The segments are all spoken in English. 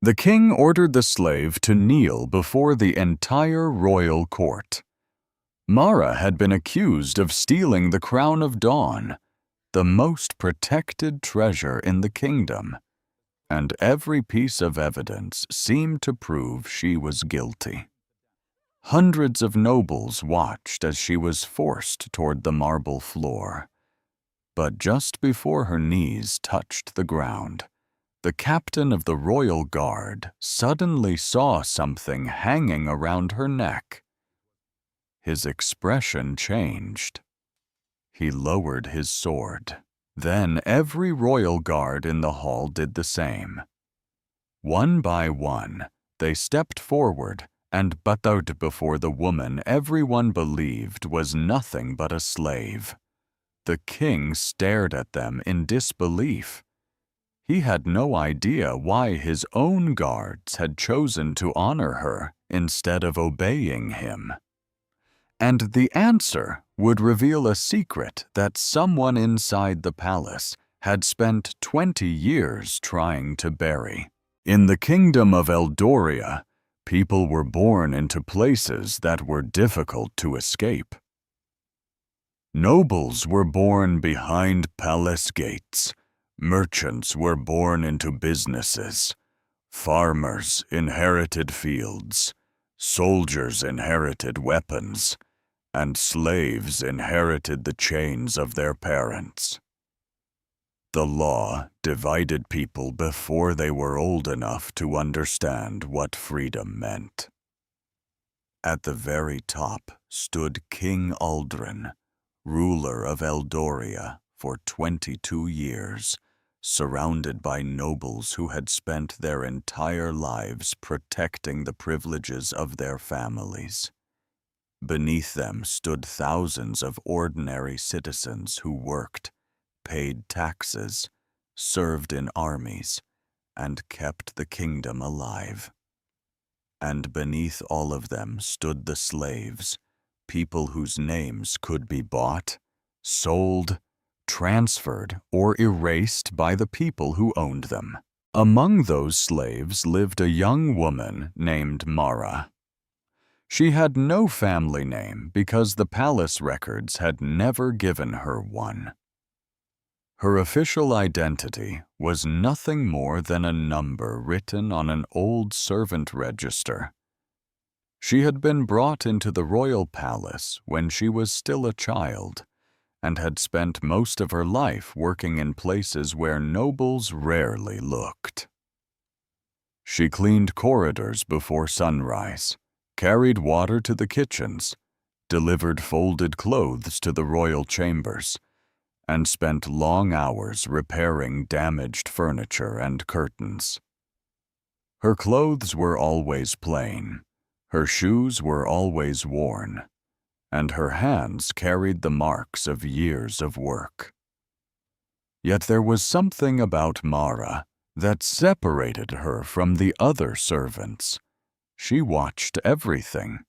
The king ordered the slave to kneel before the entire royal court. Mara had been accused of stealing the crown of Dawn, the most protected treasure in the kingdom, and every piece of evidence seemed to prove she was guilty. Hundreds of nobles watched as she was forced toward the marble floor. But just before her knees touched the ground, the captain of the royal guard suddenly saw something hanging around her neck. His expression changed. He lowered his sword. Then every royal guard in the hall did the same. One by one, they stepped forward and bowed before the woman everyone believed was nothing but a slave. The king stared at them in disbelief. He had no idea why his own guards had chosen to honor her instead of obeying him. And the answer would reveal a secret that someone inside the palace had spent 20 years trying to bury. In the Kingdom of Eldoria, people were born into places that were difficult to escape. Nobles were born behind palace gates. Merchants were born into businesses. Farmers inherited fields. Soldiers inherited weapons. And slaves inherited the chains of their parents. The law divided people before they were old enough to understand what freedom meant. At the very top stood King Aldren, ruler of Eldoria for 22 years, surrounded by nobles who had spent their entire lives protecting the privileges of their families. Beneath them stood thousands of ordinary citizens who worked, paid taxes, served in armies, and kept the kingdom alive. And beneath all of them stood the slaves, people whose names could be bought, sold, transferred, or erased by the people who owned them. Among those slaves lived a young woman named Mara. She had no family name because the palace records had never given her one. Her official identity was nothing more than a number written on an old servant register. She had been brought into the royal palace when she was still a child and had spent most of her life working in places where nobles rarely looked. She cleaned corridors before sunrise, carried water to the kitchens, delivered folded clothes to the royal chambers, and spent long hours repairing damaged furniture and curtains. Her clothes were always plain, her shoes were always worn, and her hands carried the marks of years of work. Yet there was something about Mara that separated her from the other servants. She watched everything.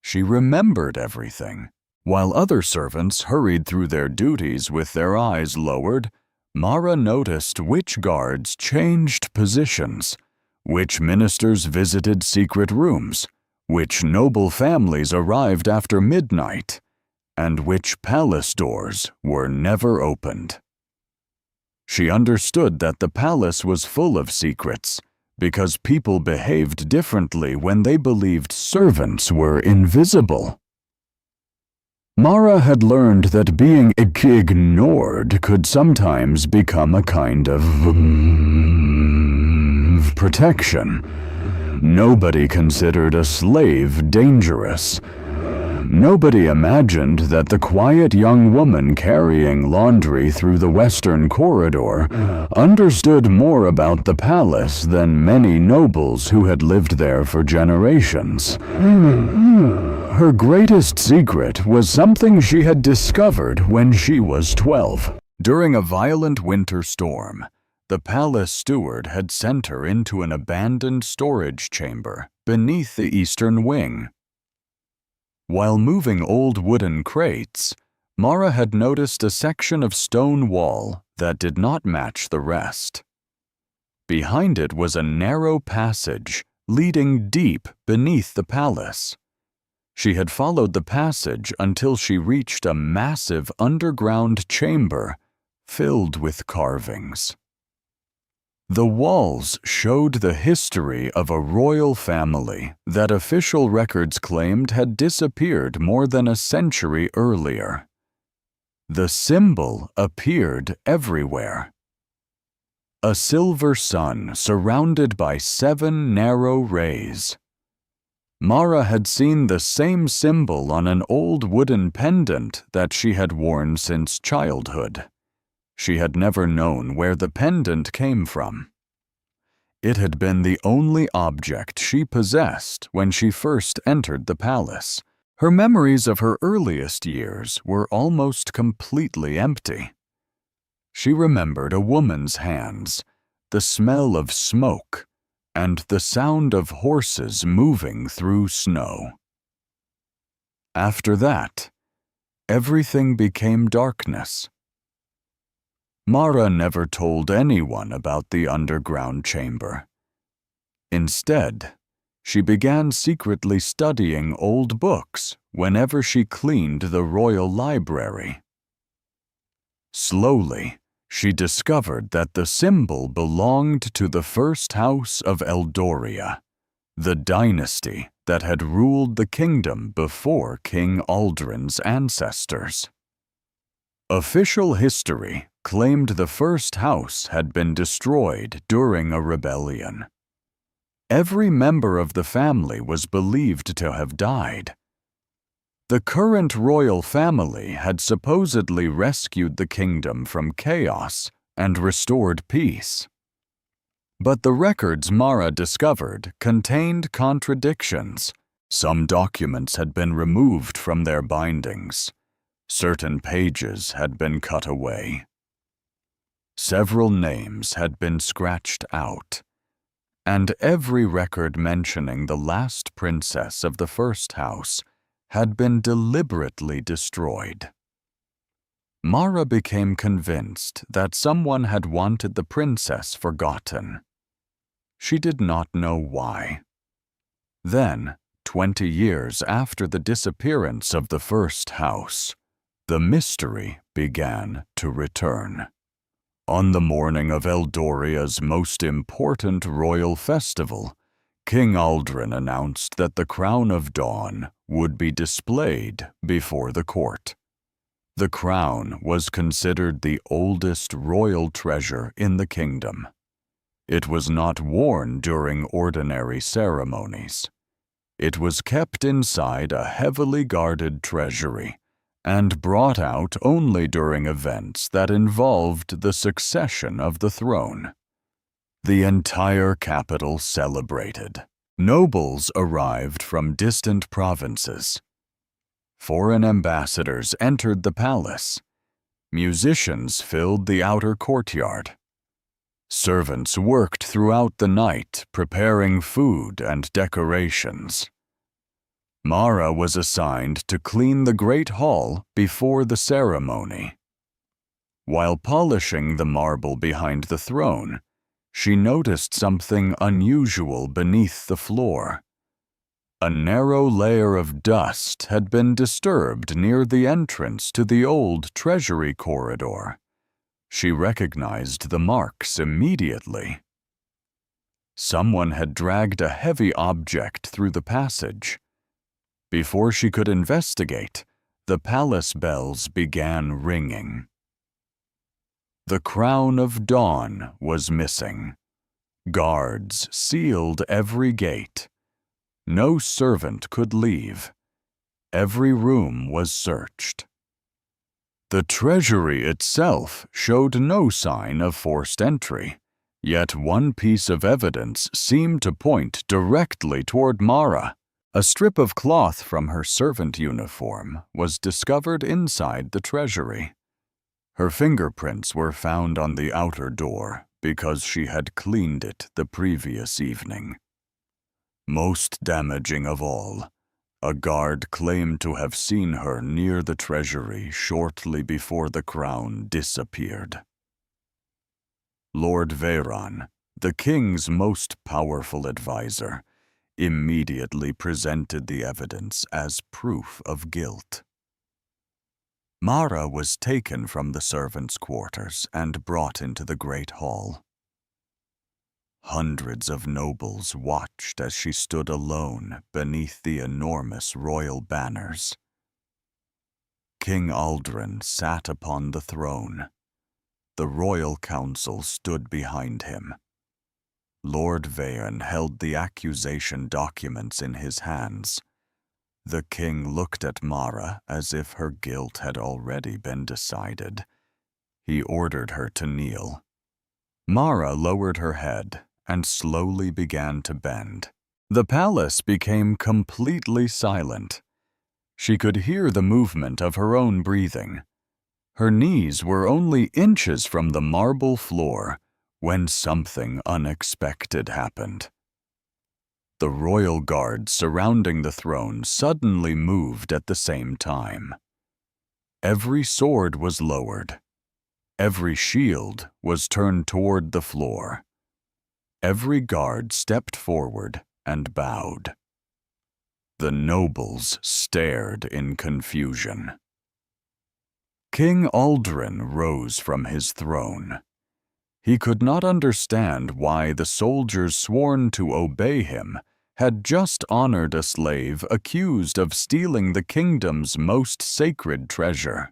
She remembered everything. While other servants hurried through their duties with their eyes lowered, Mara noticed which guards changed positions, which ministers visited secret rooms, which noble families arrived after midnight, and which palace doors were never opened. She understood that the palace was full of secrets because people behaved differently when they believed servants were invisible. Mara had learned that being ignored could sometimes become a kind of protection. Nobody considered a slave dangerous. Nobody imagined that the quiet young woman carrying laundry through the western corridor understood more about the palace than many nobles who had lived there for generations. Her greatest secret was something she had discovered when she was 12. During a violent winter storm, the palace steward had sent her into an abandoned storage chamber beneath the eastern wing. While moving old wooden crates, Mara had noticed a section of stone wall that did not match the rest. Behind it was a narrow passage leading deep beneath the palace. She had followed the passage until she reached a massive underground chamber filled with carvings. The walls showed the history of a royal family that official records claimed had disappeared more than a century earlier. The symbol appeared everywhere. A silver sun surrounded by 7 narrow rays. Mara had seen the same symbol on an old wooden pendant that she had worn since childhood. She had never known where the pendant came from. It had been the only object she possessed when she first entered the palace. Her memories of her earliest years were almost completely empty. She remembered a woman's hands, the smell of smoke, and the sound of horses moving through snow. After that, everything became darkness. Mara never told anyone about the underground chamber. Instead, she began secretly studying old books whenever she cleaned the royal library. Slowly, she discovered that the symbol belonged to the first house of Eldoria, the dynasty that had ruled the kingdom before King Aldren's ancestors. Official history claimed the first house had been destroyed during a rebellion. Every member of the family was believed to have died. The current royal family had supposedly rescued the kingdom from chaos and restored peace. But the records Mara discovered contained contradictions. Some documents had been removed from their bindings. Certain pages had been cut away. Several names had been scratched out, and every record mentioning the last princess of the first house had been deliberately destroyed. Mara became convinced that someone had wanted the princess forgotten. She did not know why. Then, 20 years after the disappearance of the first house, the mystery began to return. On the morning of Eldoria's most important royal festival, King Aldren announced that the Crown of Dawn would be displayed before the court. The crown was considered the oldest royal treasure in the kingdom. It was not worn during ordinary ceremonies. It was kept inside a heavily guarded treasury and brought out only during events that involved the succession of the throne. The entire capital celebrated. Nobles arrived from distant provinces. Foreign ambassadors entered the palace. Musicians filled the outer courtyard. Servants worked throughout the night preparing food and decorations. Mara was assigned to clean the Great Hall before the ceremony. While polishing the marble behind the throne, she noticed something unusual beneath the floor. A narrow layer of dust had been disturbed near the entrance to the old treasury corridor. She recognized the marks immediately. Someone had dragged a heavy object through the passage. Before she could investigate, the palace bells began ringing. The Crown of Dawn was missing. Guards sealed every gate. No servant could leave. Every room was searched. The treasury itself showed no sign of forced entry, yet one piece of evidence seemed to point directly toward Mara. A strip of cloth from her servant uniform was discovered inside the treasury. Her fingerprints were found on the outer door because she had cleaned it the previous evening. Most damaging of all, a guard claimed to have seen her near the treasury shortly before the crown disappeared. Lord Veyran, the king's most powerful advisor, immediately presented the evidence as proof of guilt. Mara was taken from the servants' quarters and brought into the great hall. Hundreds of nobles watched as she stood alone beneath the enormous royal banners. King Aldren sat upon the throne. The royal council stood behind him. Lord Veyran held the accusation documents in his hands. The king looked at Mara as if her guilt had already been decided. He ordered her to kneel. Mara lowered her head and slowly began to bend. The palace became completely silent. She could hear the movement of her own breathing. Her knees were only inches from the marble floor when something unexpected happened. The royal guard surrounding the throne suddenly moved at the same time. Every sword was lowered. Every shield was turned toward the floor. Every guard stepped forward and bowed. The nobles stared in confusion. King Aldren rose from his throne. He could not understand why the soldiers sworn to obey him had just honored a slave accused of stealing the kingdom's most sacred treasure.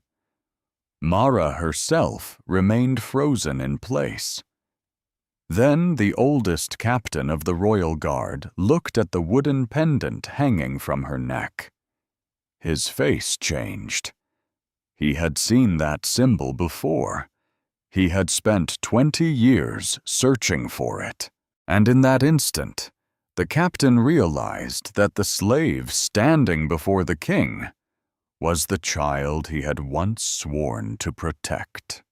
Mara herself remained frozen in place. Then the oldest captain of the royal guard looked at the wooden pendant hanging from her neck. His face changed. He had seen that symbol before. He had spent 20 years searching for it. And in that instant, the captain realized that the slave standing before the king was the child he had once sworn to protect.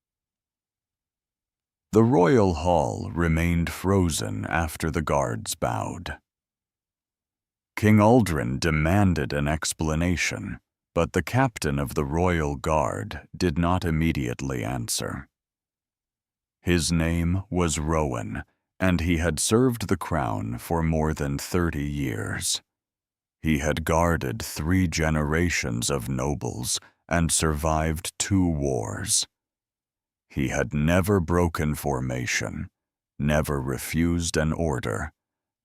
The royal hall remained frozen after the guards bowed. King Aldren demanded an explanation, but the captain of the royal guard did not immediately answer. His name was Rowan, and he had served the crown for more than 30 years. He had guarded 3 generations of nobles and survived 2 wars. He had never broken formation, never refused an order,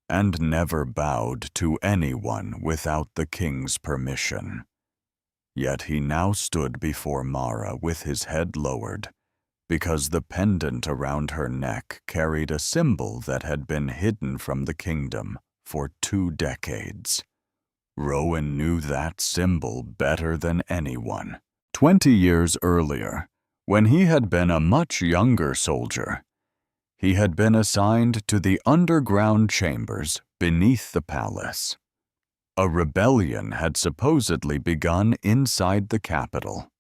and never bowed to anyone without the king's permission. Yet he now stood before Mara with his head lowered, because the pendant around her neck carried a symbol that had been hidden from the kingdom for 2 decades. Rowan knew that symbol better than anyone. 20 years earlier, when he had been a much younger soldier, he had been assigned to the underground chambers beneath the palace. A rebellion had supposedly begun inside the capital.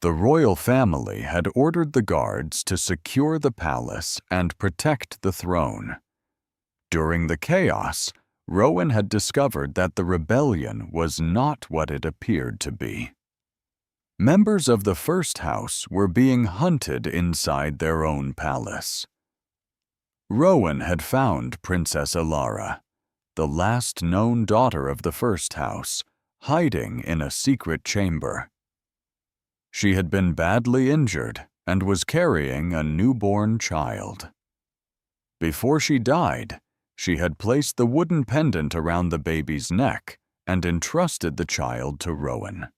The royal family had ordered the guards to secure the palace and protect the throne. During the chaos, Rowan had discovered that the rebellion was not what it appeared to be. Members of the first house were being hunted inside their own palace. Rowan had found Princess Elara, the last known daughter of the first house, hiding in a secret chamber. She had been badly injured and was carrying a newborn child. Before she died, she had placed the wooden pendant around the baby's neck and entrusted the child to Rowan.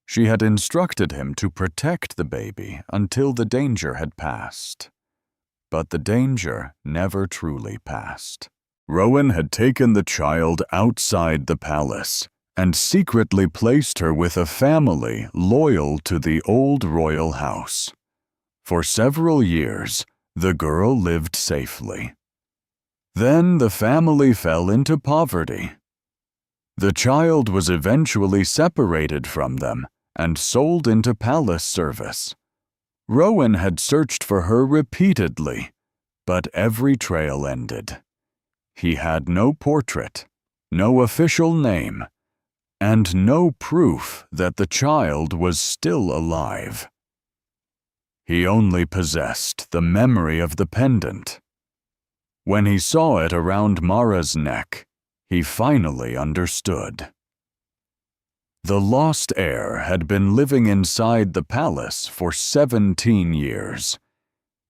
She had instructed him to protect the baby until the danger had passed. But the danger never truly passed. Rowan had taken the child outside the palace and secretly placed her with a family loyal to the old royal house. For several years, the girl lived safely. Then the family fell into poverty. The child was eventually separated from them and sold into palace service. Rowan had searched for her repeatedly, but every trail ended. He had no portrait, no official name, and no proof that the child was still alive. He only possessed the memory of the pendant. When he saw it around Mara's neck, he finally understood. The lost heir had been living inside the palace for 17 years.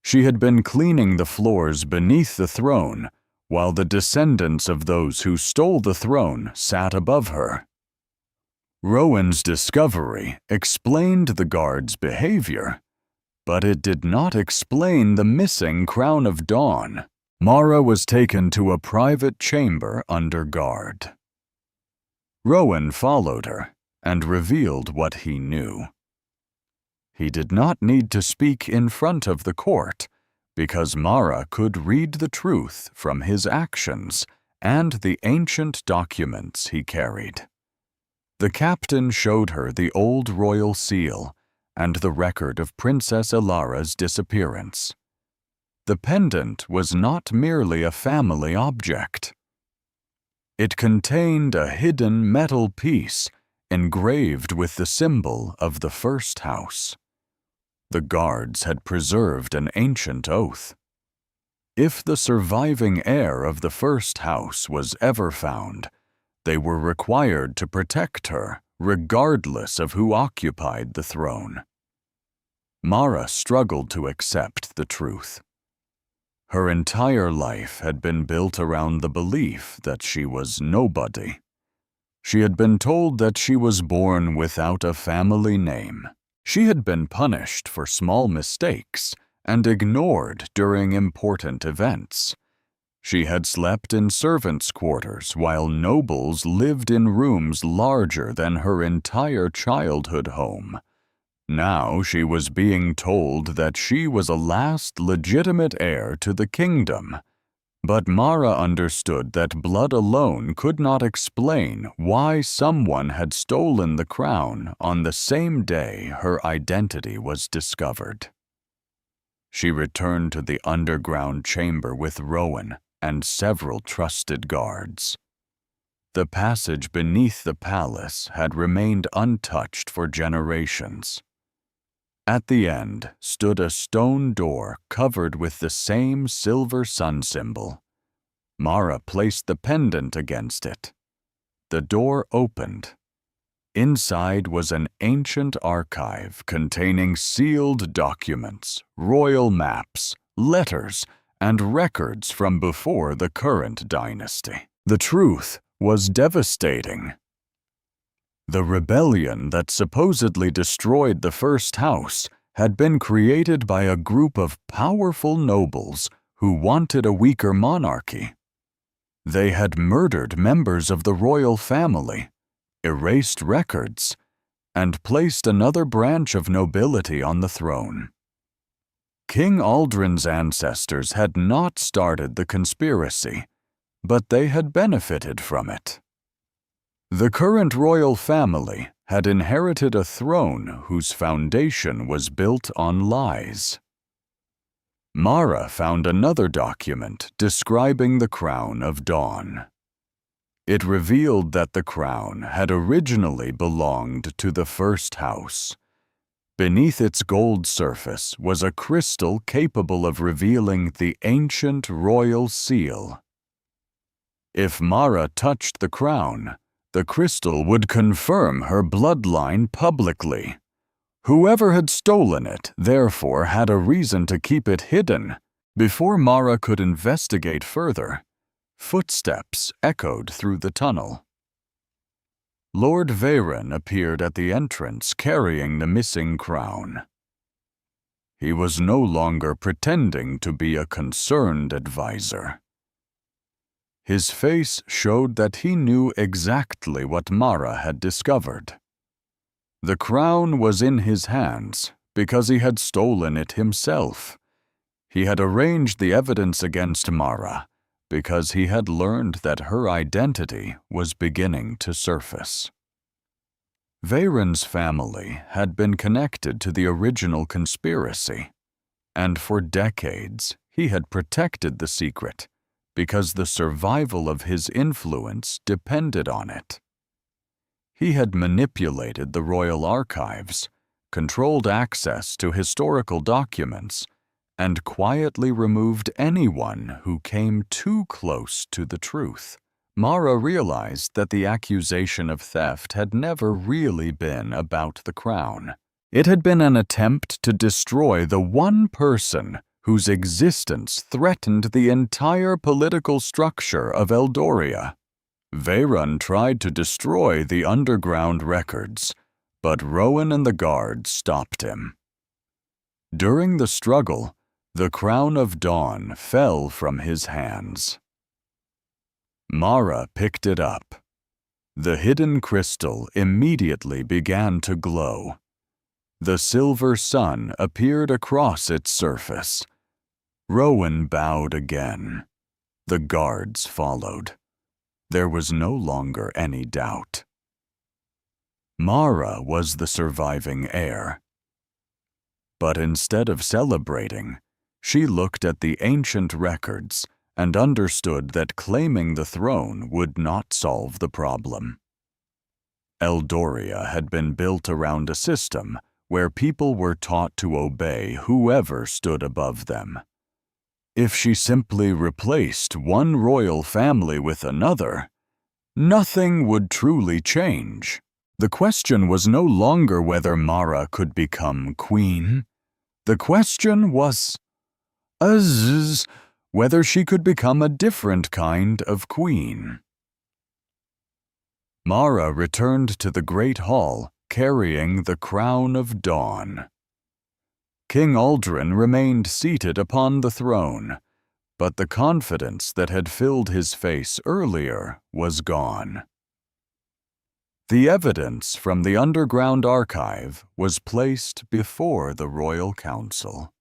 She had been cleaning the floors beneath the throne, while the descendants of those who stole the throne sat above her. Rowan's discovery explained the guard's behavior, but it did not explain the missing Crown of Dawn. Mara was taken to a private chamber under guard. Rowan followed her and revealed what he knew. He did not need to speak in front of the court, because Mara could read the truth from his actions and the ancient documents he carried. The captain showed her the old royal seal and the record of Princess Elara's disappearance. The pendant was not merely a family object. It contained a hidden metal piece engraved with the symbol of the first house. The guards had preserved an ancient oath. If the surviving heir of the first house was ever found, they were required to protect her, regardless of who occupied the throne. Mara struggled to accept the truth. Her entire life had been built around the belief that she was nobody. She had been told that she was born without a family name. She had been punished for small mistakes and ignored during important events. She had slept in servants' quarters while nobles lived in rooms larger than her entire childhood home. Now she was being told that she was a last legitimate heir to the kingdom. But Mara understood that blood alone could not explain why someone had stolen the crown on the same day her identity was discovered. She returned to the underground chamber with Rowan and several trusted guards. The passage beneath the palace had remained untouched for generations. At the end stood a stone door covered with the same silver sun symbol. Mara placed the pendant against it. The door opened. Inside was an ancient archive containing sealed documents, royal maps, letters, and records from before the current dynasty. The truth was devastating. The rebellion that supposedly destroyed the first house had been created by a group of powerful nobles who wanted a weaker monarchy. They had murdered members of the royal family, erased records, and placed another branch of nobility on the throne. King Aldren's ancestors had not started the conspiracy, but they had benefited from it. The current royal family had inherited a throne whose foundation was built on lies. Mara found another document describing the Crown of Dawn. It revealed that the crown had originally belonged to the first house. Beneath its gold surface was a crystal capable of revealing the ancient royal seal. If Mara touched the crown, the crystal would confirm her bloodline publicly. Whoever had stolen it, therefore, had a reason to keep it hidden. Before Mara could investigate further, footsteps echoed through the tunnel. Lord Veyran appeared at the entrance carrying the missing crown. He was no longer pretending to be a concerned advisor. His face showed that he knew exactly what Mara had discovered. The crown was in his hands because he had stolen it himself. He had arranged the evidence against Mara because he had learned that her identity was beginning to surface. Veyran's family had been connected to the original conspiracy, and for decades he had protected the secret because the survival of his influence depended on it. He had manipulated the royal archives, controlled access to historical documents, and quietly removed anyone who came too close to the truth. Mara realized that the accusation of theft had never really been about the crown. It had been an attempt to destroy the one person whose existence threatened the entire political structure of Eldoria. Veyran tried to destroy the underground records, but Rowan and the guards stopped him. During the struggle, the crown of dawn fell from his hands. Mara picked it up. The hidden crystal immediately began to glow. The silver sun appeared across its surface. Rowan bowed again. The guards followed. There was no longer any doubt. Mara was the surviving heir. But instead of celebrating, she looked at the ancient records and understood that claiming the throne would not solve the problem. Eldoria had been built around a system where people were taught to obey whoever stood above them. If she simply replaced one royal family with another, nothing would truly change. The question was no longer whether Mara could become queen. The question was whether she could become a different kind of queen. Mara returned to the great hall, carrying the crown of dawn. King Aldren remained seated upon the throne, but the confidence that had filled his face earlier was gone. The evidence from the underground archive was placed before the royal council.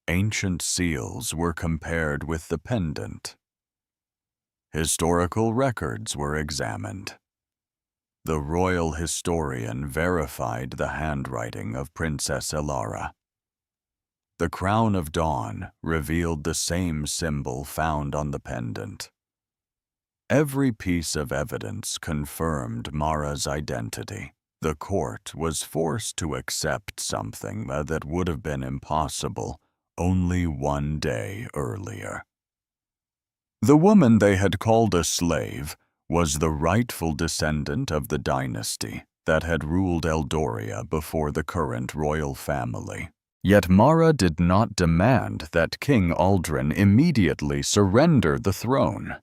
Ancient seals were compared with the pendant. Historical records were examined. The royal historian verified the handwriting of Princess Elara. The crown of dawn revealed the same symbol found on the pendant. Every piece of evidence confirmed Mara's identity. The court was forced to accept something that would have been impossible only one day earlier. The woman they had called a slave was the rightful descendant of the dynasty that had ruled Eldoria before the current royal family. Yet Mara did not demand that King Aldren immediately surrender the throne.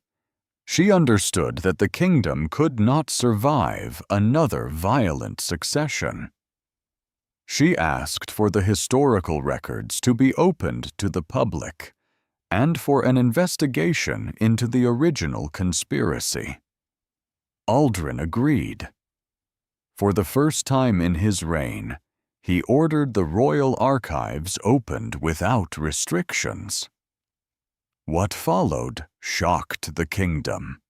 She understood that the kingdom could not survive another violent succession. She asked for the historical records to be opened to the public and for an investigation into the original conspiracy. Aldren agreed. For the first time in his reign, he ordered the royal archives opened without restrictions. What followed shocked the kingdom.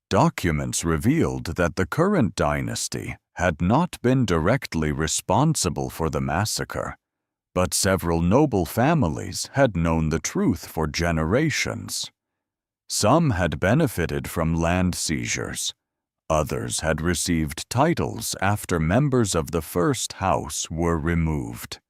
Documents revealed that the current dynasty had not been directly responsible for the massacre, but several noble families had known the truth for generations. Some had benefited from land seizures. Others had received titles after members of the first house were removed.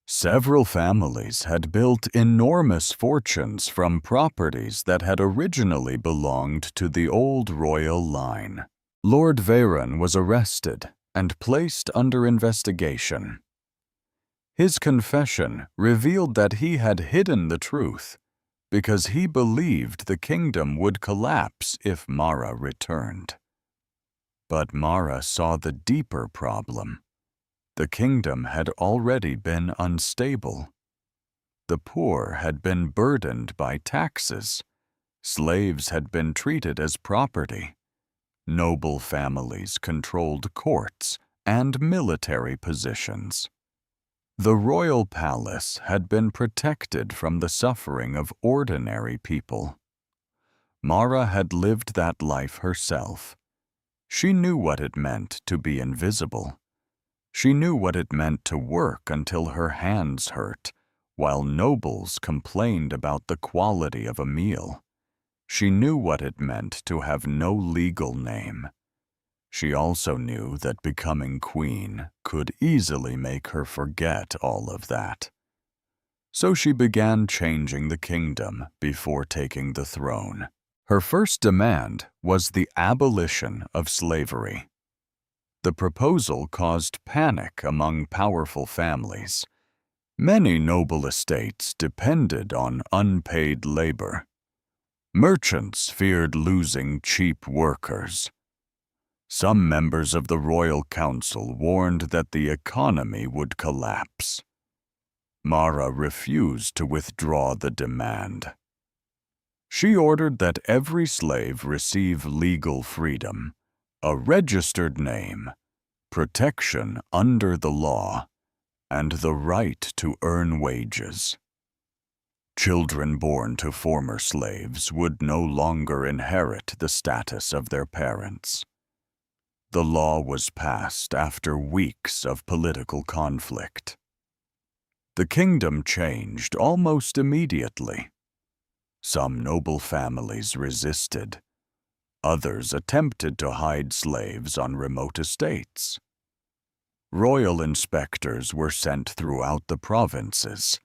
Several families had built enormous fortunes from properties that had originally belonged to the old royal line. Lord Veyran was arrested and placed under investigation. His confession revealed that he had hidden the truth because he believed the kingdom would collapse if Mara returned. But Mara saw the deeper problem. The kingdom had already been unstable. The poor had been burdened by taxes. Slaves had been treated as property. Noble families controlled courts and military positions. The royal palace had been protected from the suffering of ordinary people. Mara had lived that life herself. She knew what it meant to be invisible. She knew what it meant to work until her hands hurt, while nobles complained about the quality of a meal. She knew what it meant to have no legal name. She also knew that becoming queen could easily make her forget all of that. So she began changing the kingdom before taking the throne. Her first demand was the abolition of slavery. The proposal caused panic among powerful families. Many noble estates depended on unpaid labor. Merchants feared losing cheap workers. Some members of the royal council warned that the economy would collapse. Mara refused to withdraw the demand. She ordered that every slave receive legal freedom, a registered name, protection under the law, and the right to earn wages. Children born to former slaves would no longer inherit the status of their parents. The law was passed after weeks of political conflict. The kingdom changed almost immediately. Some noble families resisted. Others attempted to hide slaves on remote estates. Royal inspectors were sent throughout the provinces.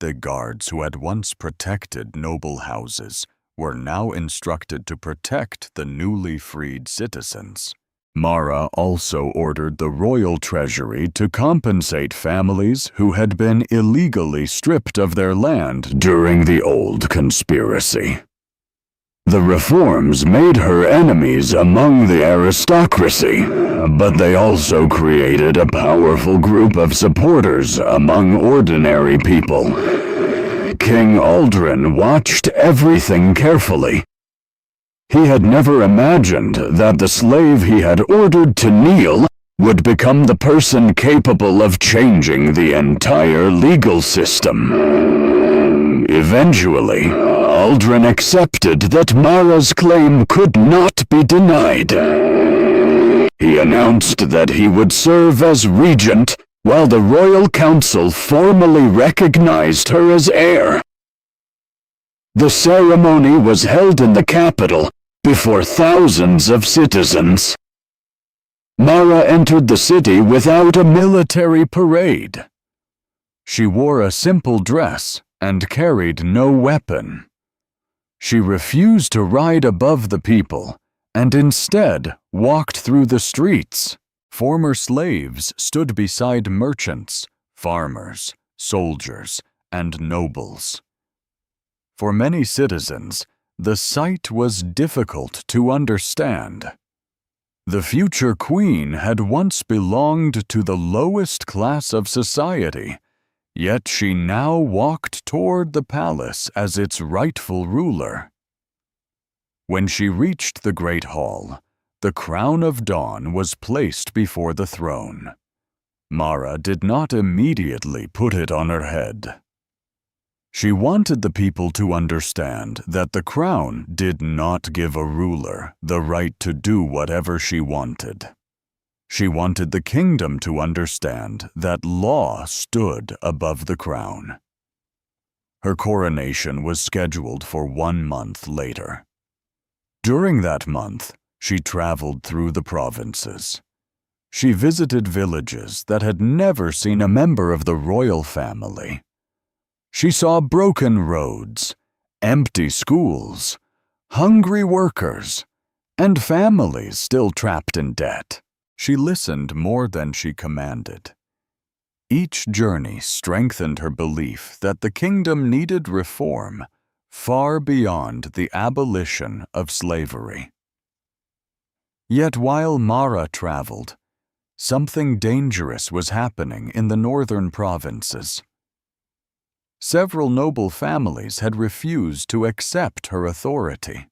The guards who had once protected noble houses were now instructed to protect the newly freed citizens. Mara also ordered the royal treasury to compensate families who had been illegally stripped of their land during the old conspiracy. The reforms made her enemies among the aristocracy, but they also created a powerful group of supporters among ordinary people. King Aldren watched everything carefully. He had never imagined that the slave he had ordered to kneel would become the person capable of changing the entire legal system. Eventually, Aldren accepted that Mara's claim could not be denied. He announced that he would serve as regent while the royal council formally recognized her as heir. The ceremony was held in the capital before thousands of citizens. Mara entered the city without a military parade. She wore a simple dress and carried no weapon. She refused to ride above the people and instead walked through the streets. Former slaves stood beside merchants, farmers, soldiers, and nobles. For many citizens, the sight was difficult to understand. The future queen had once belonged to the lowest class of society, yet she now walked toward the palace as its rightful ruler. When she reached the great hall, the crown of dawn was placed before the throne. Mara did not immediately put it on her head. She wanted the people to understand that the crown did not give a ruler the right to do whatever she wanted. She wanted the kingdom to understand that law stood above the crown. Her coronation was scheduled for 1 month later. During that month, she traveled through the provinces. She visited villages that had never seen a member of the royal family. She saw broken roads, empty schools, hungry workers, and families still trapped in debt. She listened more than she commanded. Each journey strengthened her belief that the kingdom needed reform far beyond the abolition of slavery. Yet while Mara traveled, something dangerous was happening in the northern provinces. Several noble families had refused to accept her authority.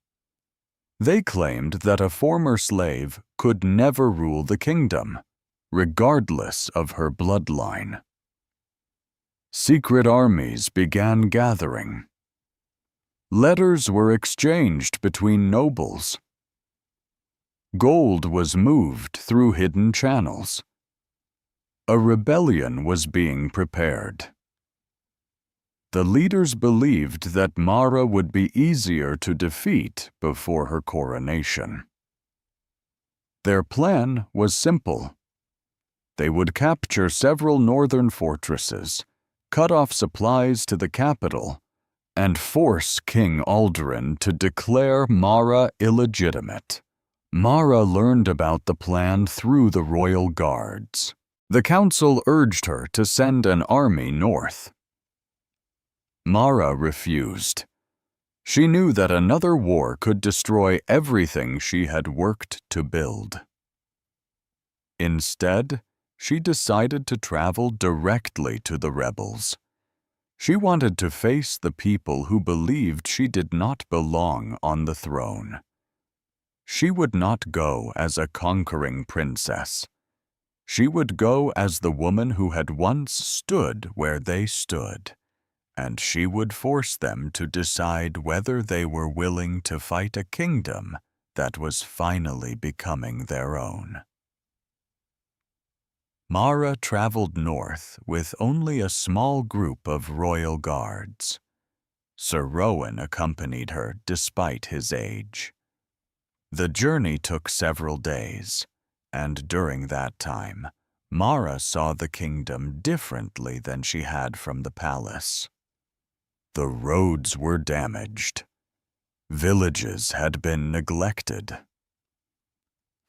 They claimed that a former slave could never rule the kingdom, regardless of her bloodline. Secret armies began gathering. Letters were exchanged between nobles. Gold was moved through hidden channels. A rebellion was being prepared. The leaders believed that Mara would be easier to defeat before her coronation. Their plan was simple. They would capture several northern fortresses, cut off supplies to the capital, and force King Aldren to declare Mara illegitimate. Mara learned about the plan through the royal guards. The council urged her to send an army north. Mara refused. She knew that another war could destroy everything she had worked to build. Instead, she decided to travel directly to the rebels. She wanted to face the people who believed she did not belong on the throne. She would not go as a conquering princess. She would go as the woman who had once stood where they stood, and she would force them to decide whether they were willing to fight a kingdom that was finally becoming their own. Mara traveled north with only a small group of royal guards. Sir Rowan accompanied her despite his age. The journey took several days, and during that time, Mara saw the kingdom differently than she had from the palace. The roads were damaged. Villages had been neglected.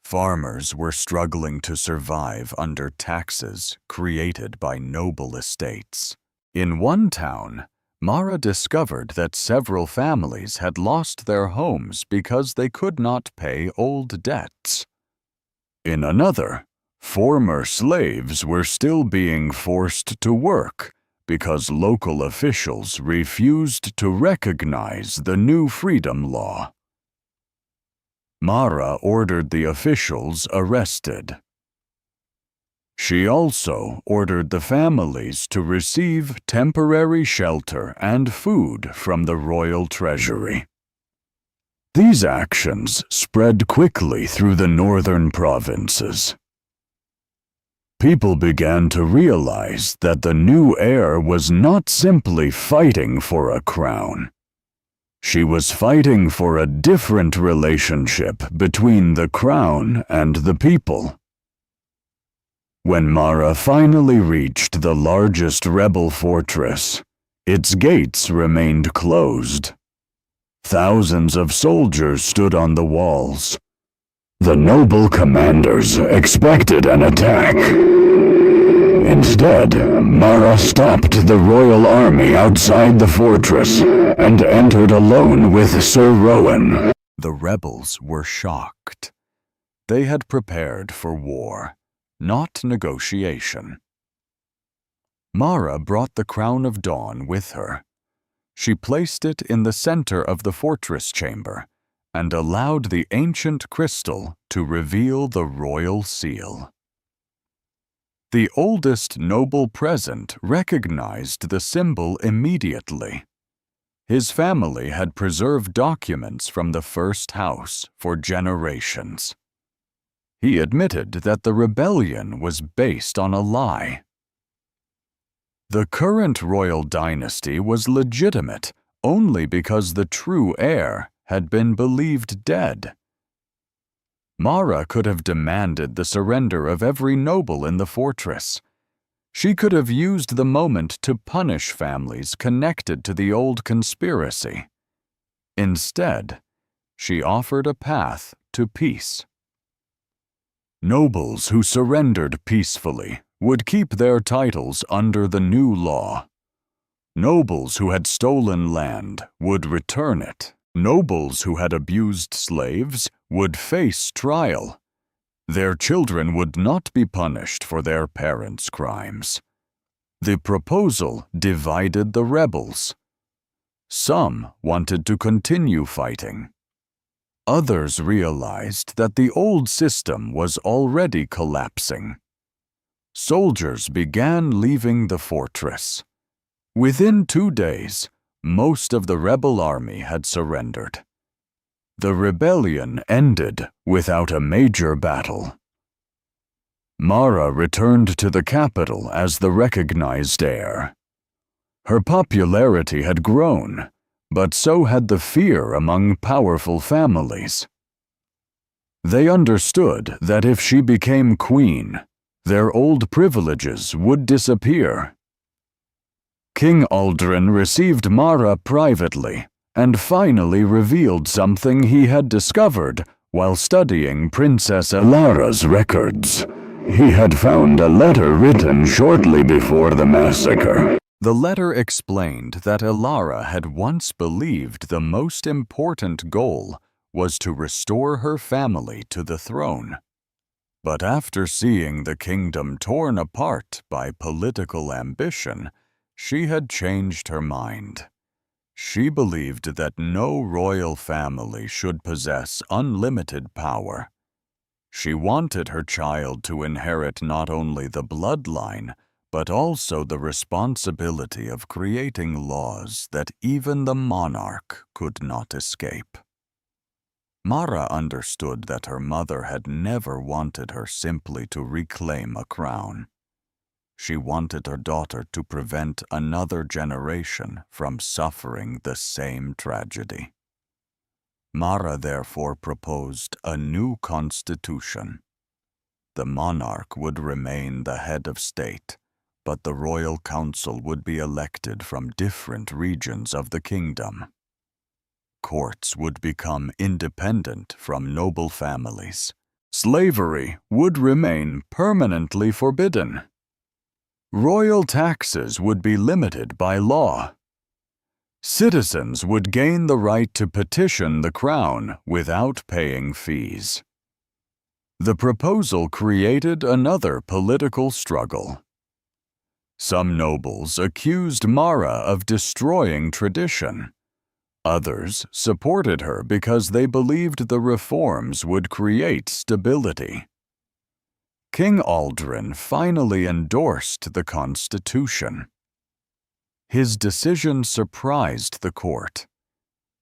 Farmers were struggling to survive under taxes created by noble estates. In one town, Mara discovered that several families had lost their homes because they could not pay old debts. In another, former slaves were still being forced to work because local officials refused to recognize the new freedom law. Mara ordered the officials arrested. She also ordered the families to receive temporary shelter and food from the royal treasury. These actions spread quickly through the northern provinces. People began to realize that the new heir was not simply fighting for a crown. She was fighting for a different relationship between the crown and the people. When Mara finally reached the largest rebel fortress, its gates remained closed. Thousands of soldiers stood on the walls. The noble commanders expected an attack. Instead, Mara stopped the royal army outside the fortress and entered alone with Sir Rowan. The rebels were shocked. They had prepared for war, not negotiation. Mara brought the crown of dawn with her. She placed it in the center of the fortress chamber and allowed the ancient crystal to reveal the royal seal. The oldest noble present recognized the symbol immediately. His family had preserved documents from the first house for generations. He admitted that the rebellion was based on a lie. The current royal dynasty was legitimate only because the true heir had been believed dead. Mara could have demanded the surrender of every noble in the fortress. She could have used the moment to punish families connected to the old conspiracy. Instead, she offered a path to peace. Nobles who surrendered peacefully would keep their titles under the new law. Nobles who had stolen land would return it. Nobles who had abused slaves would face trial. Their children would not be punished for their parents' crimes. The proposal divided the rebels. Some wanted to continue fighting. Others realized that the old system was already collapsing. Soldiers began leaving the fortress. Within 2 days, most of the rebel army had surrendered. The rebellion ended without a major battle. Mara returned to the capital as the recognized heir. Her popularity had grown, but so had the fear among powerful families. They understood that if she became queen, their old privileges would disappear. King Aldren received Mara privately and finally revealed something he had discovered while studying Princess Elara's records. He had found a letter written shortly before the massacre. The letter explained that Elara had once believed the most important goal was to restore her family to the throne. But after seeing the kingdom torn apart by political ambition, she had changed her mind. She believed that no royal family should possess unlimited power. She wanted her child to inherit not only the bloodline, but also the responsibility of creating laws that even the monarch could not escape. Mara understood that her mother had never wanted her simply to reclaim a crown. She wanted her daughter to prevent another generation from suffering the same tragedy. Mara therefore proposed a new constitution. The monarch would remain the head of state, but the royal council would be elected from different regions of the kingdom. Courts would become independent from noble families. Slavery would remain permanently forbidden. Royal taxes would be limited by law. Citizens would gain the right to petition the crown without paying fees. The proposal created another political struggle. Some nobles accused Mara of destroying tradition. Others supported her because they believed the reforms would create stability. King Aldren finally endorsed the constitution. His decision surprised the court.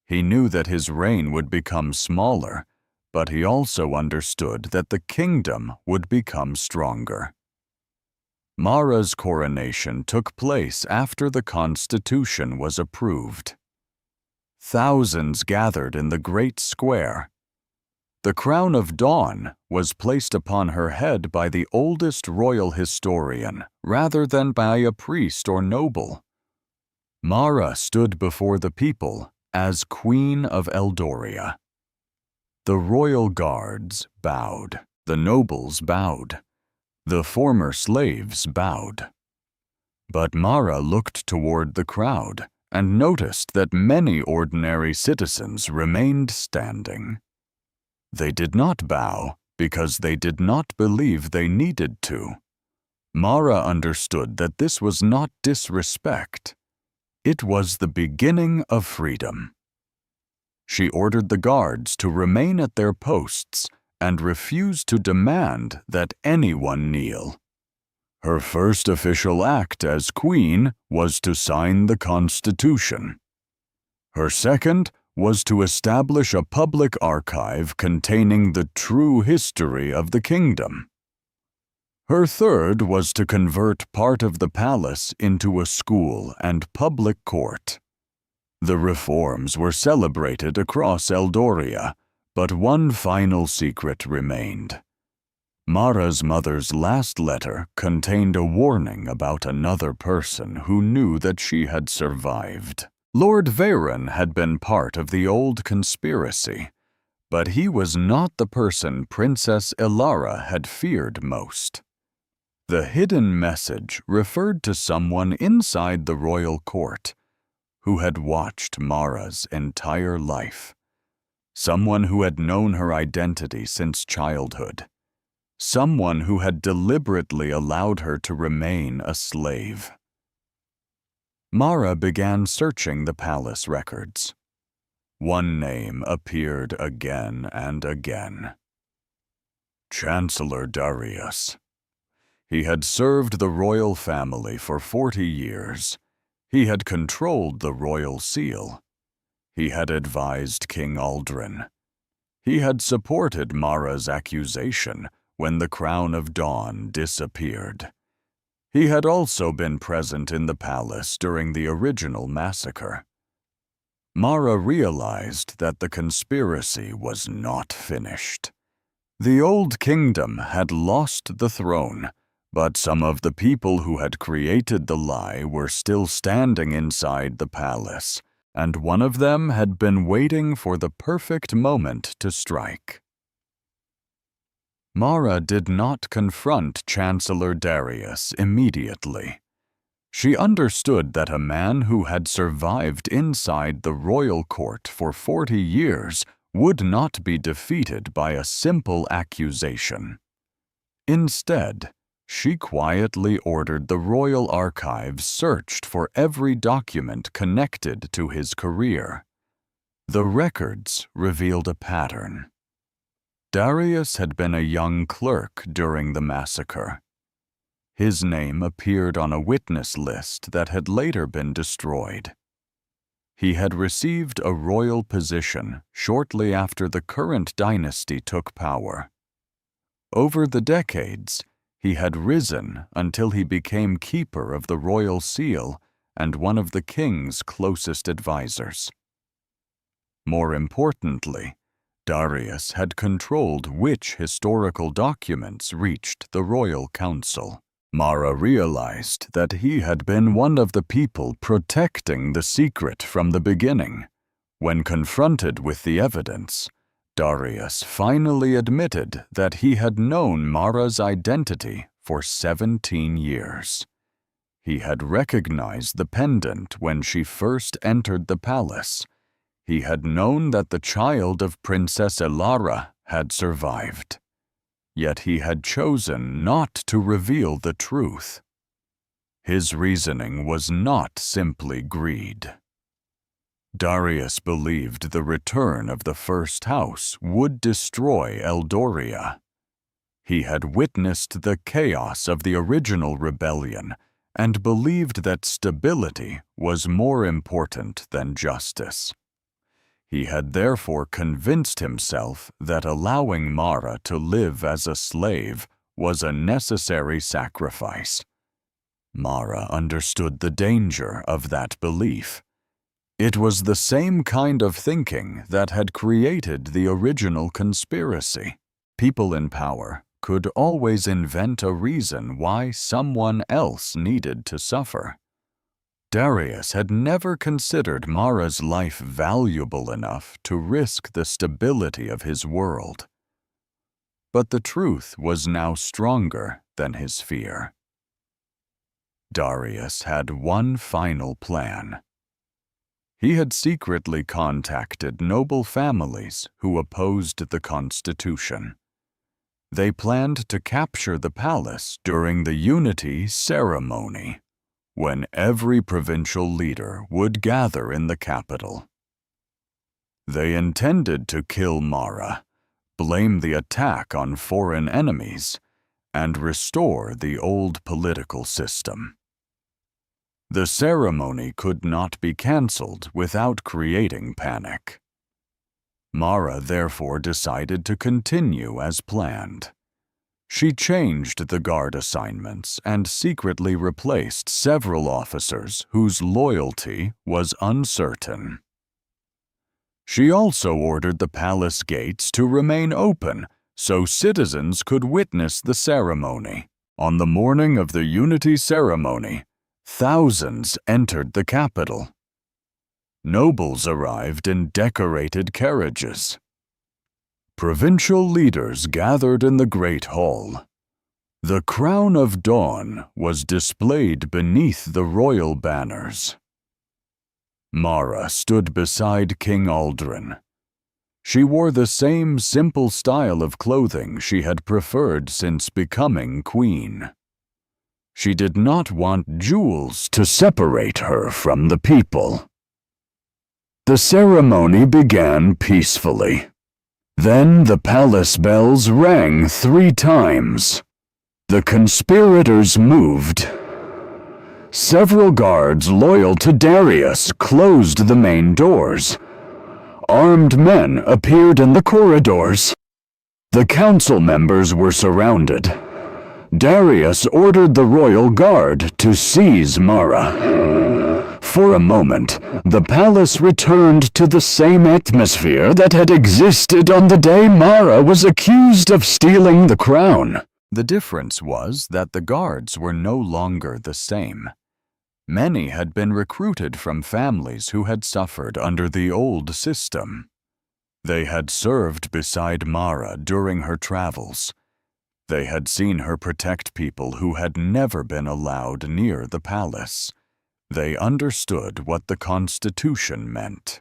He knew that his reign would become smaller, but he also understood that the kingdom would become stronger. Mara's coronation took place after the constitution was approved. Thousands gathered in the great square. The crown of dawn was placed upon her head by the oldest royal historian, rather than by a priest or noble. Mara stood before the people as Queen of Eldoria. The royal guards bowed, the nobles bowed, the former slaves bowed. But Mara looked toward the crowd and noticed that many ordinary citizens remained standing. They did not bow because they did not believe they needed to. Mara understood that this was not disrespect. It was the beginning of freedom. She ordered the guards to remain at their posts and refused to demand that anyone kneel. Her first official act as queen was to sign the constitution. Her second was to establish a public archive containing the true history of the kingdom. Her third was to convert part of the palace into a school and public court. The reforms were celebrated across Eldoria, but one final secret remained. Mara's mother's last letter contained a warning about another person who knew that she had survived. Lord Veyran had been part of the old conspiracy, but he was not the person Princess Elara had feared most. The hidden message referred to someone inside the royal court who had watched Mara's entire life, someone who had known her identity since childhood, someone who had deliberately allowed her to remain a slave. Mara began searching the palace records. One name appeared again and again. Chancellor Darius. He had served the royal family for 40 years. He had controlled the royal seal. He had advised King Aldren. He had supported Mara's accusation when the crown of dawn disappeared. He had also been present in the palace during the original massacre. Mara realized that the conspiracy was not finished. The old kingdom had lost the throne, but some of the people who had created the lie were still standing inside the palace, and one of them had been waiting for the perfect moment to strike. Mara did not confront Chancellor Darius immediately. She understood that a man who had survived inside the royal court for 40 years would not be defeated by a simple accusation. Instead, she quietly ordered the royal archives searched for every document connected to his career. The records revealed a pattern. Darius had been a young clerk during the massacre. His name appeared on a witness list that had later been destroyed. He had received a royal position shortly after the current dynasty took power. Over the decades, he had risen until he became keeper of the royal seal and one of the king's closest advisors. More importantly, Darius had controlled which historical documents reached the royal council. Mara realized that he had been one of the people protecting the secret from the beginning. When confronted with the evidence, Darius finally admitted that he had known Mara's identity for 17 years. He had recognized the pendant when she first entered the palace. He had known that the child of Princess Elara had survived. Yet he had chosen not to reveal the truth. His reasoning was not simply greed. Darius believed the return of the first house would destroy Eldoria. He had witnessed the chaos of the original rebellion and believed that stability was more important than justice. He had therefore convinced himself that allowing Mara to live as a slave was a necessary sacrifice. Mara understood the danger of that belief. It was the same kind of thinking that had created the original conspiracy. People in power could always invent a reason why someone else needed to suffer. Darius had never considered Mara's life valuable enough to risk the stability of his world. But the truth was now stronger than his fear. Darius had one final plan. He had secretly contacted noble families who opposed the Constitution. They planned to capture the palace during the Unity Ceremony, when every provincial leader would gather in the capital. They intended to kill Mara, blame the attack on foreign enemies, and restore the old political system. The ceremony could not be cancelled without creating panic. Mara therefore decided to continue as planned. She changed the guard assignments and secretly replaced several officers whose loyalty was uncertain. She also ordered the palace gates to remain open so citizens could witness the ceremony. On the morning of the Unity Ceremony, thousands entered the capital. Nobles arrived in decorated carriages. Provincial leaders gathered in the Great Hall. The crown of dawn was displayed beneath the royal banners. Mara stood beside King Aldren. She wore the same simple style of clothing she had preferred since becoming queen. She did not want jewels to separate her from the people. The ceremony began peacefully. Then the palace bells rang 3 times. The conspirators moved. Several guards loyal to Darius closed the main doors. Armed men appeared in the corridors. The council members were surrounded. Darius ordered the royal guard to seize Mara. For a moment, the palace returned to the same atmosphere that had existed on the day Mara was accused of stealing the crown. The difference was that the guards were no longer the same. Many had been recruited from families who had suffered under the old system. They had served beside Mara during her travels. They had seen her protect people who had never been allowed near the palace. They understood what the Constitution meant.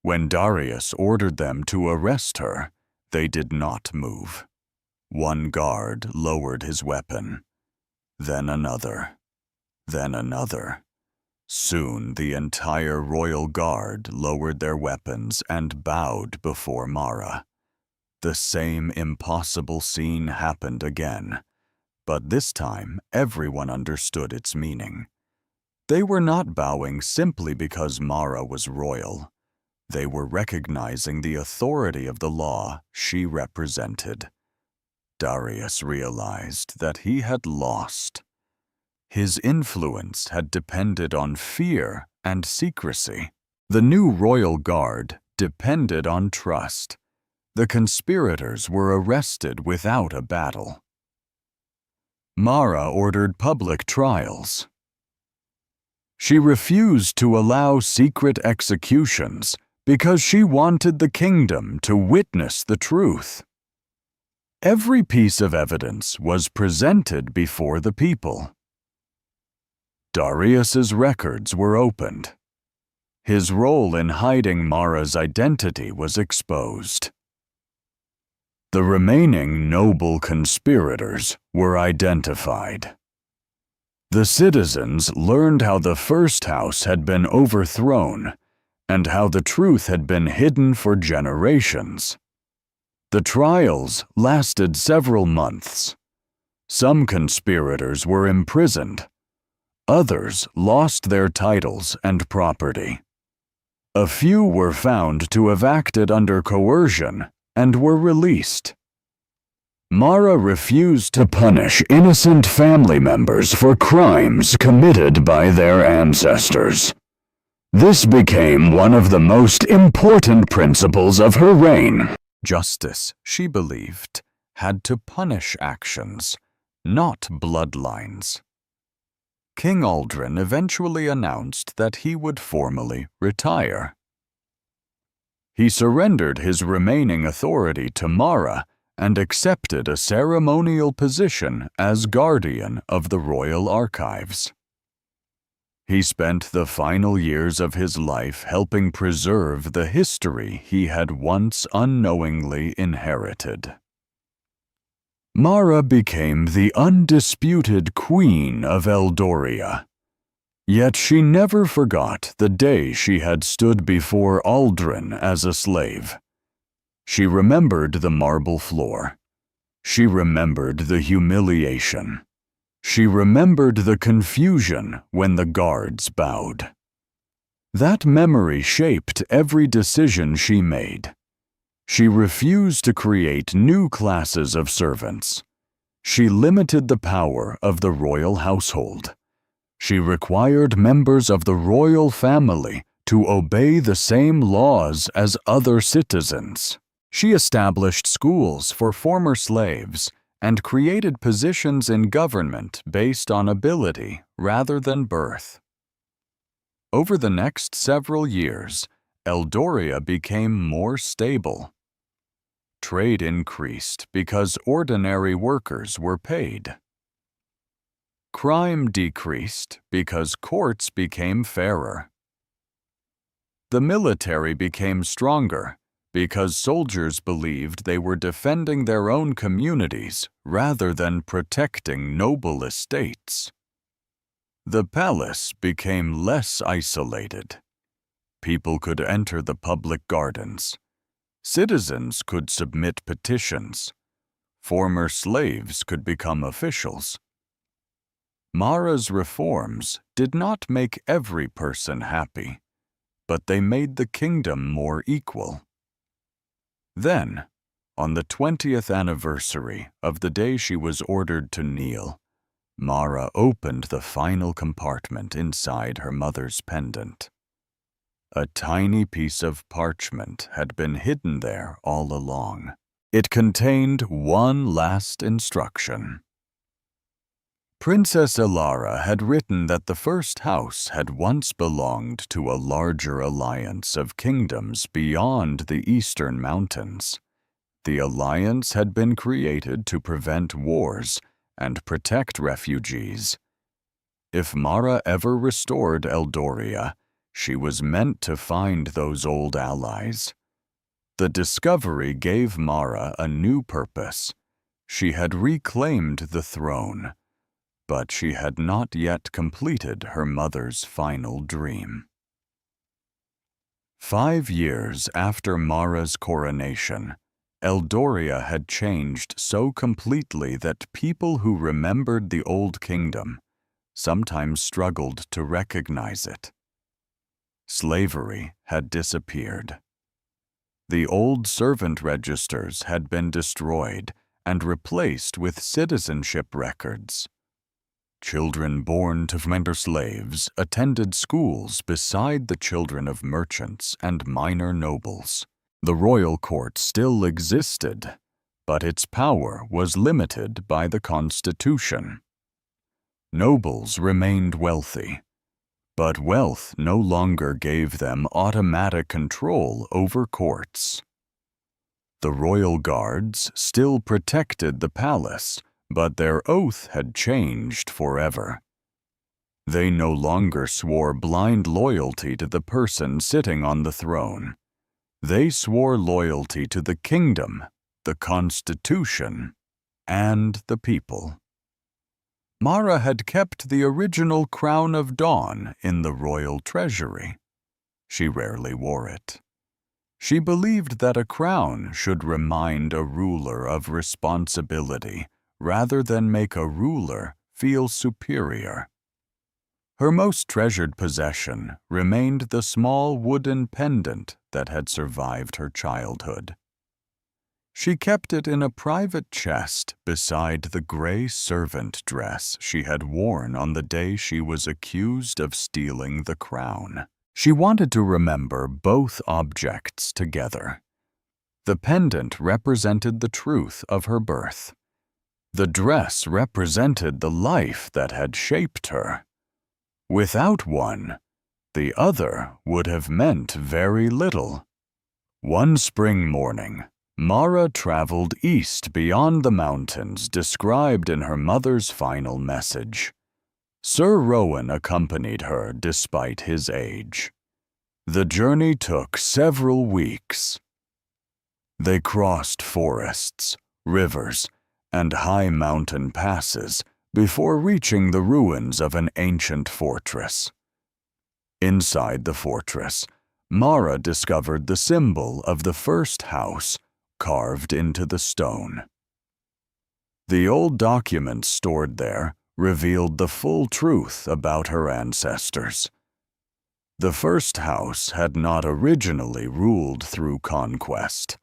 When Darius ordered them to arrest her, they did not move. One guard lowered his weapon, then another, then another. Soon the entire royal guard lowered their weapons and bowed before Mara. The same impossible scene happened again, but this time everyone understood its meaning. They were not bowing simply because Mara was royal. They were recognizing the authority of the law she represented. Darius realized that he had lost. His influence had depended on fear and secrecy. The new royal guard depended on trust. The conspirators were arrested without a battle. Mara ordered public trials. She refused to allow secret executions because she wanted the kingdom to witness the truth. Every piece of evidence was presented before the people. Darius's records were opened. His role in hiding Mara's identity was exposed. The remaining noble conspirators were identified. The citizens learned how the first house had been overthrown and how the truth had been hidden for generations. The trials lasted several months. Some conspirators were imprisoned. Others lost their titles and property. A few were found to have acted under coercion and were released. Mara refused to punish innocent family members for crimes committed by their ancestors. This became one of the most important principles of her reign. Justice, she believed, had to punish actions, not bloodlines. King Aldren eventually announced that he would formally retire. He surrendered his remaining authority to Mara and accepted a ceremonial position as guardian of the royal archives. He spent the final years of his life helping preserve the history he had once unknowingly inherited. Mara became the undisputed Queen of Eldoria. Yet she never forgot the day she had stood before Aldren as a slave. She remembered the marble floor. She remembered the humiliation. She remembered the confusion when the guards bowed. That memory shaped every decision she made. She refused to create new classes of servants. She limited the power of the royal household. She required members of the royal family to obey the same laws as other citizens. She established schools for former slaves and created positions in government based on ability rather than birth. Over the next several years, Eldoria became more stable. Trade increased because ordinary workers were paid. Crime decreased because courts became fairer. The military became stronger because soldiers believed they were defending their own communities rather than protecting noble estates. The palace became less isolated. People could enter the public gardens. Citizens could submit petitions. Former slaves could become officials. Mara's reforms did not make every person happy, but they made the kingdom more equal. Then, on the 20th anniversary of the day she was ordered to kneel, Mara opened the final compartment inside her mother's pendant. A tiny piece of parchment had been hidden there all along. It contained one last instruction. Princess Elara had written that the first house had once belonged to a larger alliance of kingdoms beyond the eastern mountains. The alliance had been created to prevent wars and protect refugees. If Mara ever restored Eldoria, she was meant to find those old allies. The discovery gave Mara a new purpose. She had reclaimed the throne, but she had not yet completed her mother's final dream. 5 years after Mara's coronation, Eldoria had changed so completely that people who remembered the Old Kingdom sometimes struggled to recognize it. Slavery had disappeared. The old servant registers had been destroyed and replaced with citizenship records. Children born to vendor slaves attended schools beside the children of merchants and minor nobles. The royal court still existed, but its power was limited by the Constitution. Nobles remained wealthy, but wealth no longer gave them automatic control over courts. The royal guards still protected the palace, but their oath had changed forever. They no longer swore blind loyalty to the person sitting on the throne. They swore loyalty to the kingdom, the Constitution, and the people. Mara had kept the original crown of dawn in the royal treasury. She rarely wore it. She believed that a crown should remind a ruler of responsibility rather than make a ruler feel superior. Her most treasured possession remained the small wooden pendant that had survived her childhood. She kept it in a private chest beside the gray servant dress she had worn on the day she was accused of stealing the crown. She wanted to remember both objects together. The pendant represented the truth of her birth. The dress represented the life that had shaped her. Without one, the other would have meant very little. One spring morning, Mara traveled east beyond the mountains described in her mother's final message. Sir Rowan accompanied her despite his age. The journey took several weeks. They crossed forests, rivers, and high mountain passes before reaching the ruins of an ancient fortress. Inside the fortress, Mara discovered the symbol of the first house carved into the stone. The old documents stored there revealed the full truth about her ancestors. The first house had not originally ruled through conquest.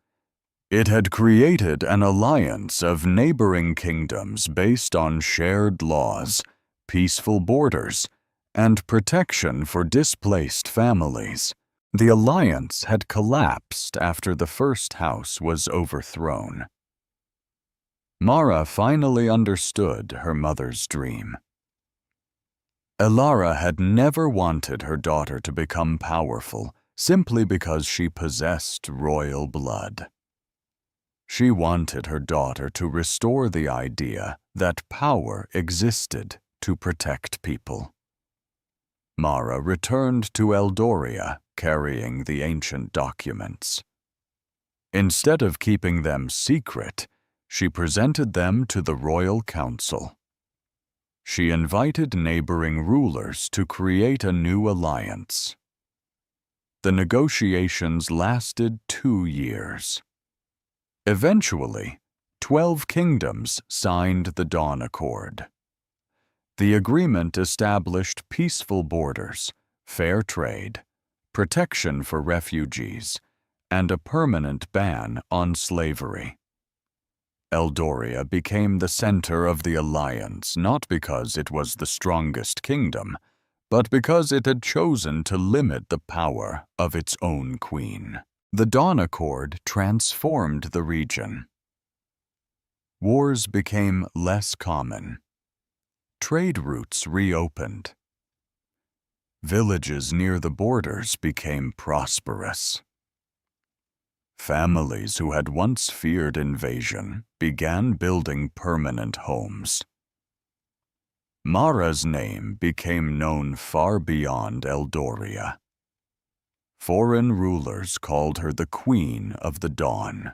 It had created an alliance of neighboring kingdoms based on shared laws, peaceful borders, and protection for displaced families. The alliance had collapsed after the first house was overthrown. Mara finally understood her mother's dream. Elara had never wanted her daughter to become powerful simply because she possessed royal blood. She wanted her daughter to restore the idea that power existed to protect people. Mara returned to Eldoria, carrying the ancient documents. Instead of keeping them secret, she presented them to the royal council. She invited neighboring rulers to create a new alliance. The negotiations lasted 2 years. Eventually, 12 kingdoms signed the Dawn Accord. The agreement established peaceful borders, fair trade, protection for refugees, and a permanent ban on slavery. Eldoria became the center of the alliance not because it was the strongest kingdom, but because it had chosen to limit the power of its own queen. The Dawn Accord transformed the region. Wars became less common. Trade routes reopened. Villages near the borders became prosperous. Families who had once feared invasion began building permanent homes. Mara's name became known far beyond Eldoria. Foreign rulers called her the Queen of the Dawn.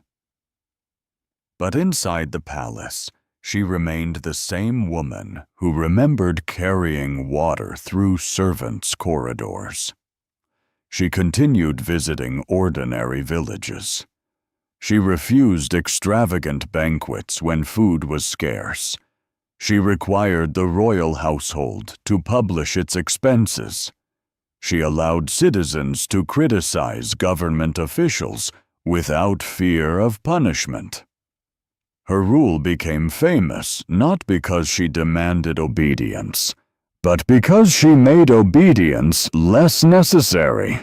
But inside the palace, she remained the same woman who remembered carrying water through servants' corridors. She continued visiting ordinary villages. She refused extravagant banquets when food was scarce. She required the royal household to publish its expenses. She allowed citizens to criticize government officials without fear of punishment. Her rule became famous not because she demanded obedience, but because she made obedience less necessary.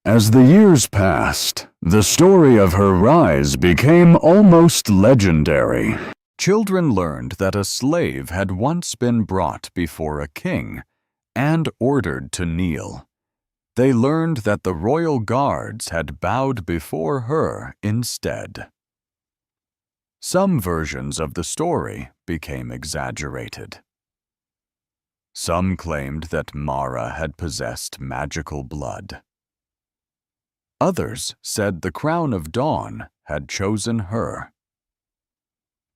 As the years passed, the story of her rise became almost legendary. Children learned that a slave had once been brought before a king and ordered to kneel. They learned that the royal guards had bowed before her instead. Some versions of the story became exaggerated. Some claimed that Mara had possessed magical blood. Others said the Crown of Dawn had chosen her.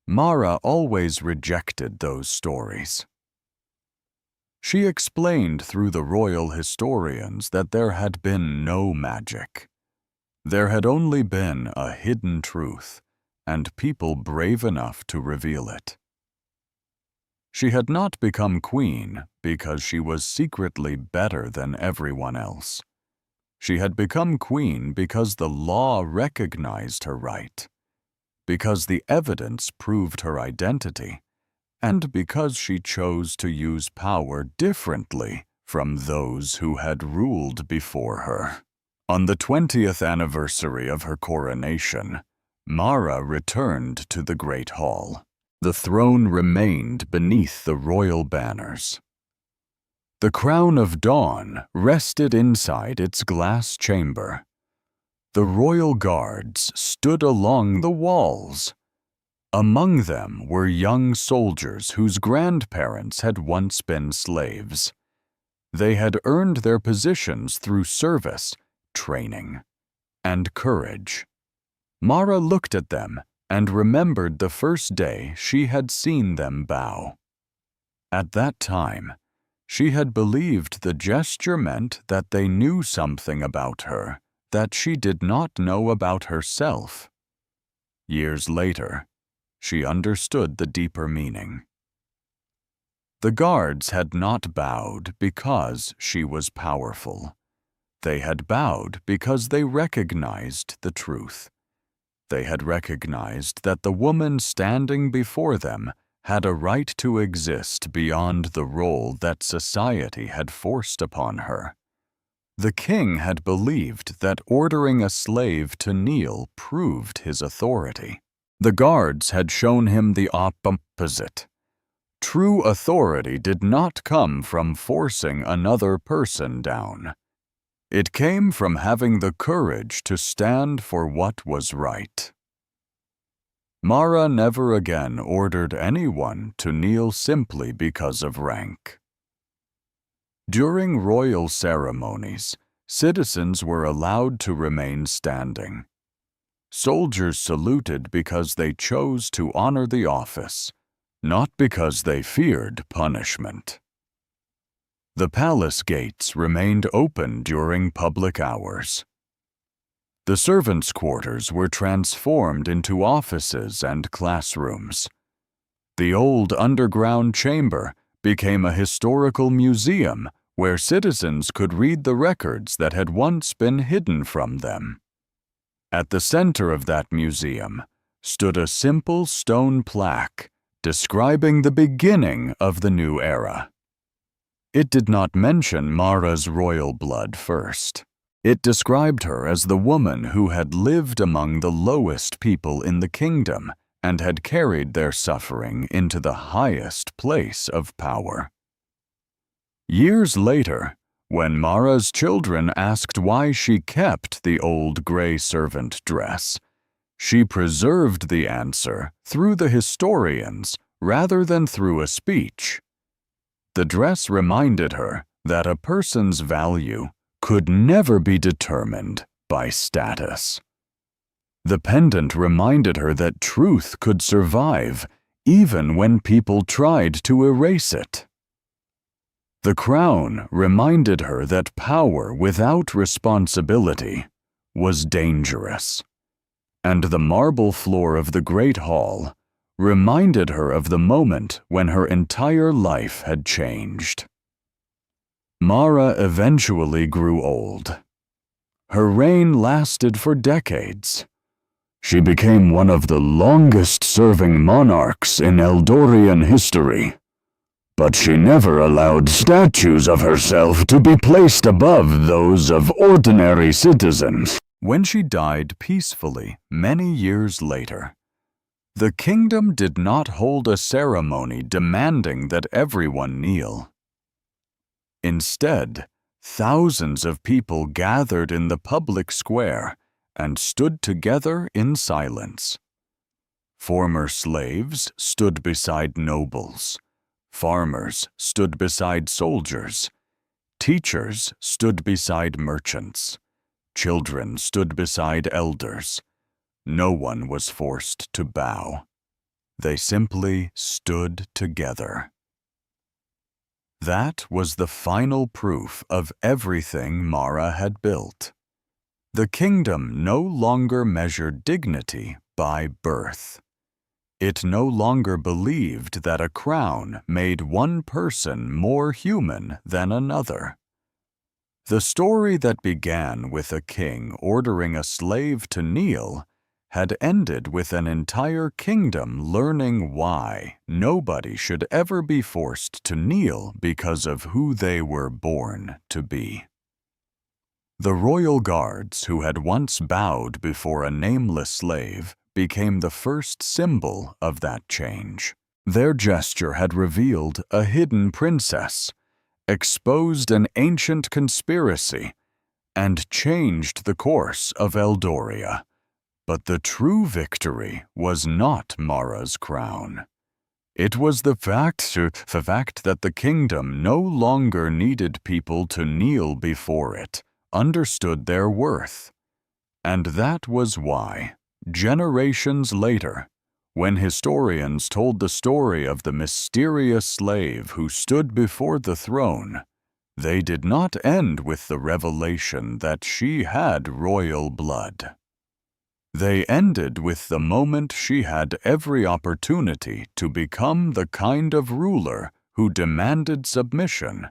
Mara always rejected those stories. She explained through the royal historians that there had been no magic. There had only been a hidden truth, and people brave enough to reveal it. She had not become queen because she was secretly better than everyone else. She had become queen because the law recognized her right, because the evidence proved her identity, and because she chose to use power differently from those who had ruled before her. On the 20th anniversary of her coronation, Mara returned to the Great Hall. The throne remained beneath the royal banners. The Crown of Dawn rested inside its glass chamber. The royal guards stood along the walls. Among them were young soldiers whose grandparents had once been slaves. They had earned their positions through service, training, and courage. Mara looked at them and remembered the first day she had seen them bow. At that time, she had believed the gesture meant that they knew something about her that she did not know about herself. Years later, she understood the deeper meaning. The guards had not bowed because she was powerful. They had bowed because they recognized the truth. They had recognized that the woman standing before them had a right to exist beyond the role that society had forced upon her. The king had believed that ordering a slave to kneel proved his authority. The guards had shown him the opposite. True authority did not come from forcing another person down. It came from having the courage to stand for what was right. Mara never again ordered anyone to kneel simply because of rank. During royal ceremonies, citizens were allowed to remain standing. Soldiers saluted because they chose to honor the office, not because they feared punishment. The palace gates remained open during public hours. The servants' quarters were transformed into offices and classrooms. The old underground chamber became a historical museum where citizens could read the records that had once been hidden from them. At the center of that museum stood a simple stone plaque describing the beginning of the new era. It did not mention Mara's royal blood first. It described her as the woman who had lived among the lowest people in the kingdom and had carried their suffering into the highest place of power. Years later, when Mara's children asked why she kept the old gray servant dress, she preserved the answer through the historians rather than through a speech. The dress reminded her that a person's value could never be determined by status. The pendant reminded her that truth could survive even when people tried to erase it. The crown reminded her that power without responsibility was dangerous. And the marble floor of the Great Hall reminded her of the moment when her entire life had changed. Mara eventually grew old. Her reign lasted for decades. She became one of the longest-serving monarchs in Eldorian history. But she never allowed statues of herself to be placed above those of ordinary citizens. When she died peacefully many years later, the kingdom did not hold a ceremony demanding that everyone kneel. Instead, thousands of people gathered in the public square and stood together in silence. Former slaves stood beside nobles. Farmers stood beside soldiers. Teachers stood beside merchants. Children stood beside elders. No one was forced to bow. They simply stood together. That was the final proof of everything Mara had built. The kingdom no longer measured dignity by birth. It no longer believed that a crown made one person more human than another. The story that began with a king ordering a slave to kneel had ended with an entire kingdom learning why nobody should ever be forced to kneel because of who they were born to be. The royal guards who had once bowed before a nameless slave became the first symbol of that change. Their gesture had revealed a hidden princess, exposed an ancient conspiracy, and changed the course of Eldoria. But the true victory was not Mara's crown. It was the fact that the kingdom no longer needed people to kneel before it, understood their worth. And that was why, generations later, when historians told the story of the mysterious slave who stood before the throne, they did not end with the revelation that she had royal blood. They ended with the moment she had every opportunity to become the kind of ruler who demanded submission,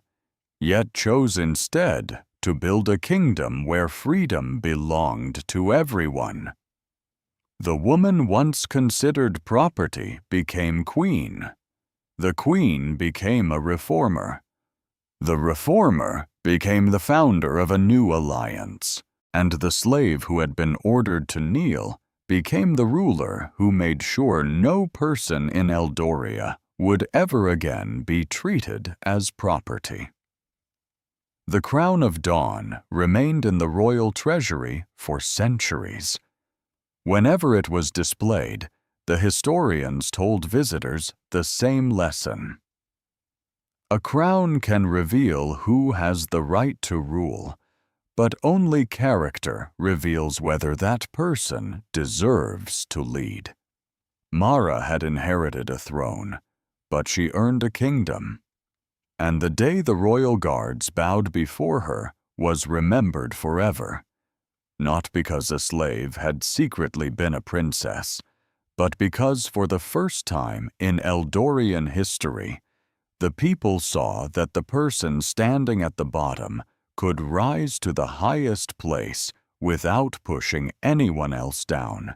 yet chose instead to build a kingdom where freedom belonged to everyone. The woman once considered property became queen. The queen became a reformer. The reformer became the founder of a new alliance. And the slave who had been ordered to kneel became the ruler who made sure no person in Eldoria would ever again be treated as property. The crown of Dawn remained in the royal treasury for centuries. Whenever it was displayed, the historians told visitors the same lesson. A crown can reveal who has the right to rule, but only character reveals whether that person deserves to lead. Mara had inherited a throne, but she earned a kingdom. And the day the royal guards bowed before her was remembered forever, not because a slave had secretly been a princess, but because for the first time in Eldorian history, the people saw that the person standing at the bottom could rise to the highest place without pushing anyone else down.